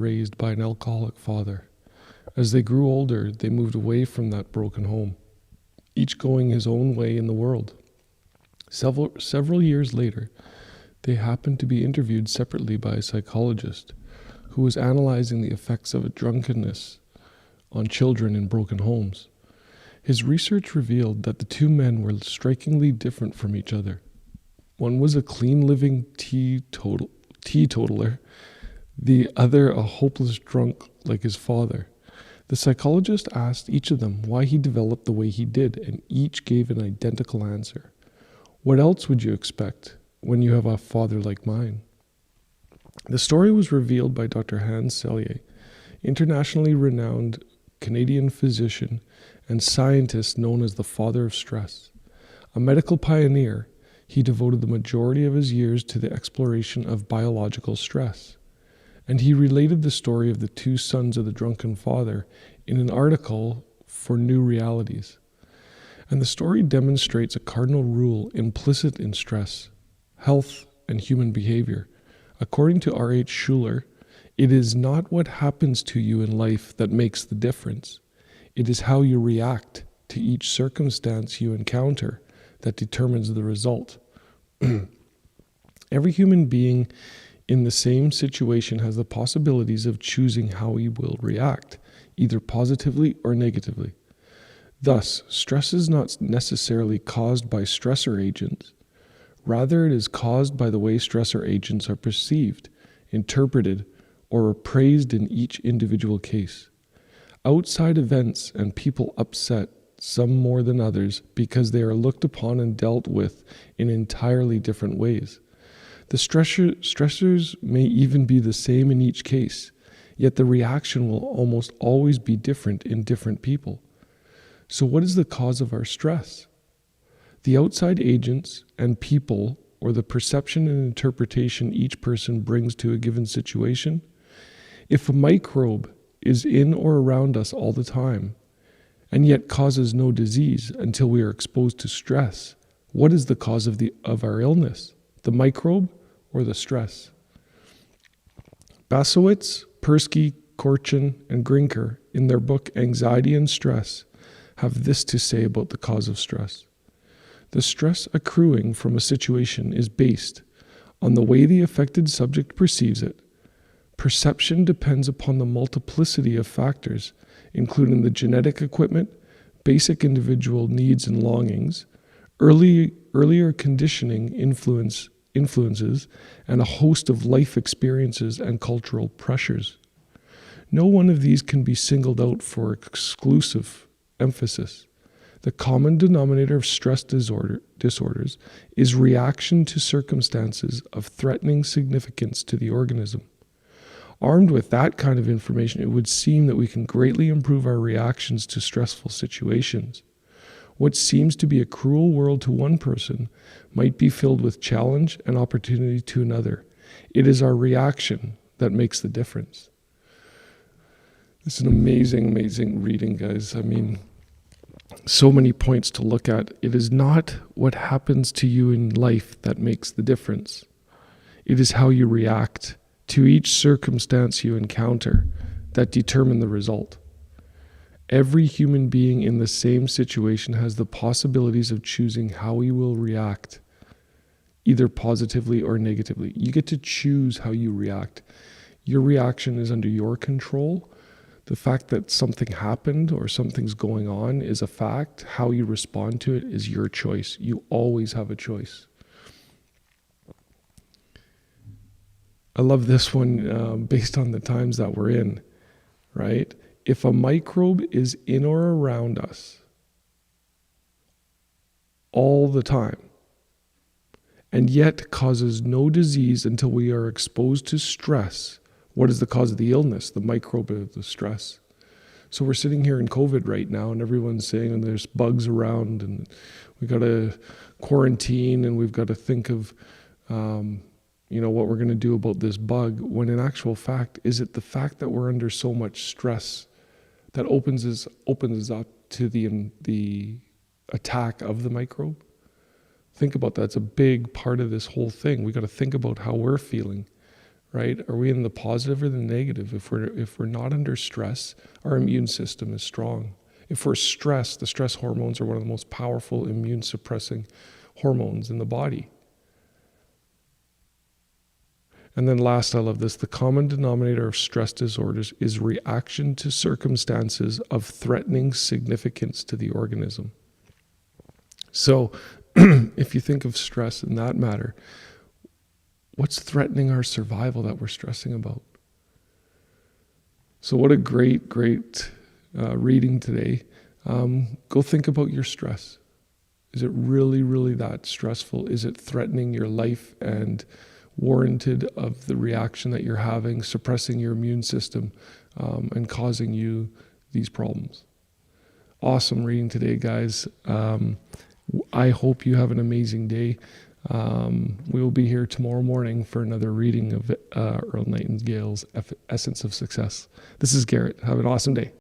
raised by an alcoholic father. As they grew older, they moved away from that broken home, each going his own way in the world. Several years later, they happened to be interviewed separately by a psychologist who was analyzing the effects of drunkenness on children in broken homes. His research revealed that the two men were strikingly different from each other. One was a clean-living teetotaler, the other a hopeless drunk like his father. The psychologist asked each of them why he developed the way he did, and each gave an identical answer. What else would you expect when you have a father like mine? The story was revealed by Dr. Hans Selye, internationally renowned Canadian physician and scientist known as the father of stress. A medical pioneer, he devoted the majority of his years to the exploration of biological stress. And he related the story of the two sons of the drunken father in an article for New Realities. And the story demonstrates a cardinal rule implicit in stress, health, and human behavior. According to R.H. Schuler, it is not what happens to you in life that makes the difference. It is how you react to each circumstance you encounter that determines the result. Every human being in the same situation has the possibilities of choosing how he will react, either positively or negatively. Thus, stress is not necessarily caused by stressor agents. Rather, it is caused by the way stressor agents are perceived, interpreted, or appraised in each individual case. Outside events and people upset some more than others because they are looked upon and dealt with in entirely different ways. The stressors may even be the same in each case, yet the reaction will almost always be different in different people. So what is the cause of our stress? The outside agents and people, or the perception and interpretation each person brings to a given situation. If a microbe is in or around us all the time, and yet causes no disease until we are exposed to stress, what is the cause of our illness? The microbe or the stress? Basowitz, Persky, Korchin, and Grinker, in their book Anxiety and Stress, have this to say about the cause of stress. The stress accruing from a situation is based on the way the affected subject perceives it. Perception depends upon the multiplicity of factors, including the genetic equipment, basic individual needs and longings, earlier conditioning influences, and a host of life experiences and cultural pressures. No one of these can be singled out for exclusive emphasis. The common denominator of stress disorders is reaction to circumstances of threatening significance to the organism. Armed with that kind of information, it would seem that we can greatly improve our reactions to stressful situations. What seems to be a cruel world to one person might be filled with challenge and opportunity to another. It is our reaction that makes the difference. This is an amazing reading, guys. I mean, so many points to look at. It is not what happens to you in life that makes the difference. It is how you react to each circumstance you encounter that determine the result. Every human being in the same situation has the possibilities of choosing how he will react, either positively or negatively. You get to choose how you react. Your reaction is under your control. The fact that something happened or something's going on is a fact. How you respond to it is your choice. You always have a choice. I love this one based on the times that we're in, right? If a microbe is in or around us all the time, and yet causes no disease until we are exposed to stress, what is the cause of the illness? The microbe of the stress. So we're sitting here in COVID right now, and everyone's saying, and there's bugs around, and we got to quarantine, and we've got to think of what we're going to do about this bug, when in actual fact, is it the fact that we're under so much stress that opens us up to the attack of the microbe? Think about that. It's a big part of this whole thing. We got to think about how we're feeling, right? Are we in the positive or the negative? If we're not under stress, our immune system is strong. If we're stressed, the stress hormones are one of the most powerful immune suppressing hormones in the body. And then last, I love this, the common denominator of stress disorders is reaction to circumstances of threatening significance to the organism. So if you think of stress in that matter, what's threatening our survival that we're stressing about? So what a great reading today. Go think about your stress. Is it really, really that stressful? Is it threatening your life and warranted of the reaction that you're having, suppressing your immune system, and causing you these problems? Awesome reading today, guys. I hope you have an amazing day. We will be here tomorrow morning for another reading of Earl Nightingale's Essence of Success. This is Garrett. Have an awesome day.